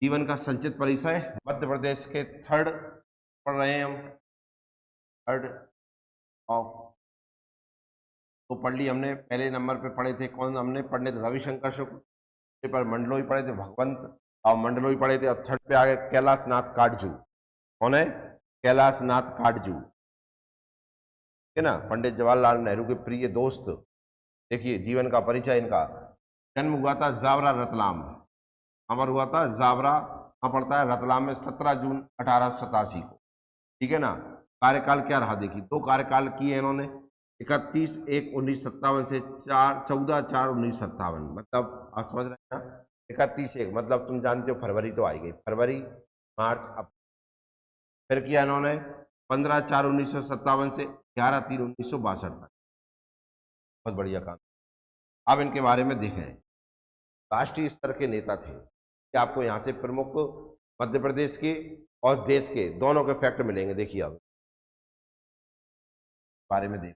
जीवन का संचित परिचय मध्य प्रदेश के थर्ड पढ़ रहे हैं हम, थर्ड ऑफ। तो पढ़ ली हमने। पहले नंबर पे पढ़े थे कौन हमने पढ़ने थे? रविशंकर शुक्ल पर मंडलोई पढ़े थे, भगवंत और मंडलोई पढ़े थे। अब थर्ड पे आ गए कैलाश नाथ काटजू। कौन है? कैलाश नाथ काटजू, है ना, पंडित जवाहरलाल नेहरू के प्रिय दोस्त। देखिए जीवन का परिचय इनका। जन्म हुआ था जावरा रतलाम, अमर हुआ था जावरा, कहाँ पड़ता है? रतलाम में, 17 जून 1887 को। ठीक है ना। कार्यकाल क्या रहा? देखिए 2 कार्यकाल किए इन्होंने, 31/1/1957 से 14/4/1957। मतलब आप समझ रहे हैं, 31/1 मतलब तुम जानते हो फरवरी तो आई गई, फरवरी मार्च। अब फिर किया इन्होंने 15/4/1957 से 11/3/1962 तक। बहुत बढ़िया काम। अब इनके बारे में देखें। राष्ट्रीय स्तर के नेता थे कि आपको यहाँ से प्रमुख मध्य प्रदेश के और देश के दोनों के फैक्ट मिलेंगे। देखिए अब बारे में देख,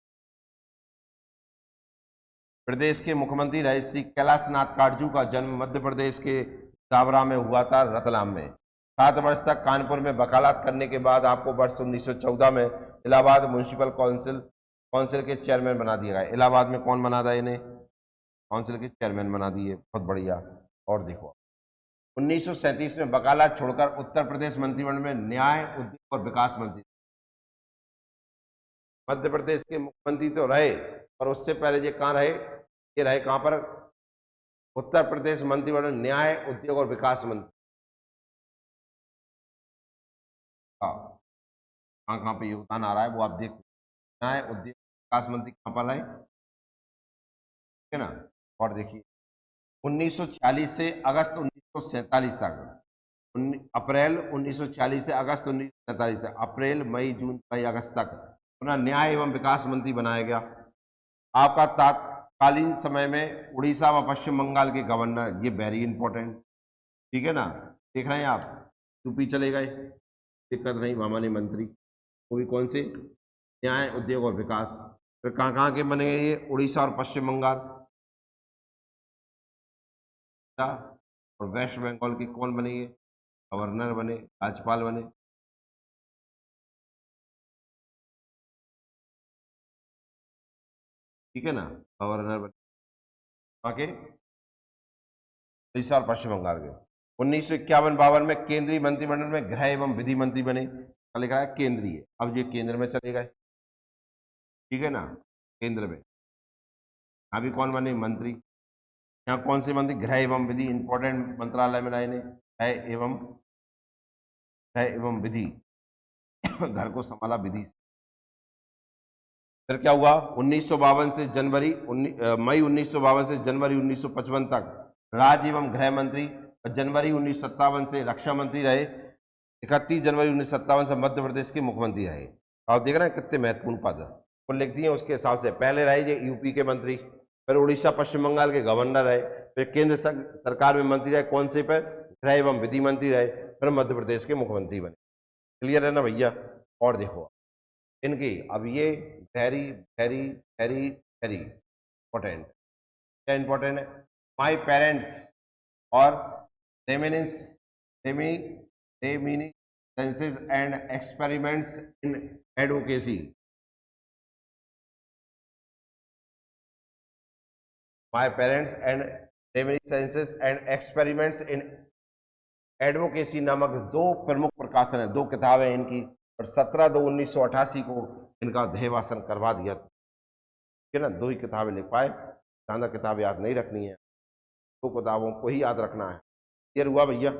प्रदेश के मुख्यमंत्री रहे श्री कैलाश नाथ काटजू का जन्म मध्य प्रदेश के जावरा में हुआ था, रतलाम में। 7 वर्ष तक कानपुर में वकालत करने के बाद आपको वर्ष 1914 में इलाहाबाद म्युनिसिपल काउंसिल के चेयरमैन बना दिया गया। इलाहाबाद में कौन बना था इन्हें? काउंसिल के चेयरमैन बना दिए। बहुत बढ़िया। और देखो 1937 में वकालत छोड़कर उत्तर प्रदेश मंत्रिमंडल में न्याय, उद्योग और विकास मंत्री। मध्य प्रदेश के मुख्यमंत्री तो रहे, पर उससे पहले ये कहाँ रहे? ये रहे कहाँ पर? उत्तर प्रदेश मंत्रिमंडल न्याय, उद्योग और विकास मंत्री। कहाँ कहाँ पे योगदान आ रहा है वो आप देख। न्याय, उद्योग, विकास मंत्री कहाँ पर रहे? ठीक है ना। और देखिए 1946 से अगस्त 1947 तक, अप्रैल 1946 से अगस्त 1947 तक, अप्रैल मई जून जुलाई अगस्त तक पुनः न्याय एवं विकास मंत्री बनाया गया। आपका तत्कालीन समय में उड़ीसा व पश्चिम बंगाल के गवर्नर, ये वेरी इंपॉर्टेंट। ठीक है ना। देख रहे हैं आप, यूपी चले गए, दिक्कत नहीं, माननीय मंत्री। वो भी कौन से? न्याय, उद्योग और विकास। फिर कहाँ कहाँ के बने ये? उड़ीसा और पश्चिम बंगाल। और वेस्ट बंगाल की कौन बने? ये गवर्नर बने, राज्यपाल बने। ठीक है ना, गवर्नर बने के उड़ीसा और पश्चिम बंगाल के। 1951-52 में केंद्रीय मंत्रिमंडल में गृह एवं विधि मंत्री बने। लिखा है केंद्रीय, अब ये केंद्र में चले गए। ठीक है ना, केंद्र में अभी कौन बने? मंत्री। यहाँ कौन से मंत्री? गृह एवं विधि, इंपॉर्टेंट मंत्रालय में लाए ने, गृह एवं विधि घर को संभाला विधि। फिर क्या हुआ? 1952 से जनवरी मई 1952 से जनवरी 1955 तक राज्य एवं गृह मंत्री, और जनवरी 1957 से रक्षा मंत्री रहे। 31 जनवरी 1957 से मध्य प्रदेश के मुख्यमंत्री रहे। आप देख रहे हैं कितने महत्वपूर्ण पद को लिख दिए उसके हिसाब से। पहले रहे ये यूपी के मंत्री, फिर उड़ीसा पश्चिम बंगाल के गवर्नर रहे, फिर केंद्र सरकार में मंत्री रहे। कौन से पे? गृह एवं विधि मंत्री रहे, फिर मध्य प्रदेश के मुख्यमंत्री बने। क्लियर है ना भैया? और देखो इनकी, अब ये very very very very important. क्या इंपॉर्टेंट है? माई पेरेंट्स और reminiscences and experiments in advocacy. My parents and reminiscences and experiments in advocacy नामक 2 प्रमुख प्रकाशन है, 2 किताबें इनकी। और 17/2/1988 को इनका देहवासन करवा दिया। ठीक है ना, 2 ही किताबें लिख पाए, ज़्यादा किताबें याद नहीं रखनी है, 2 किताबों को ही याद रखना है। क्लियर हुआ भैया?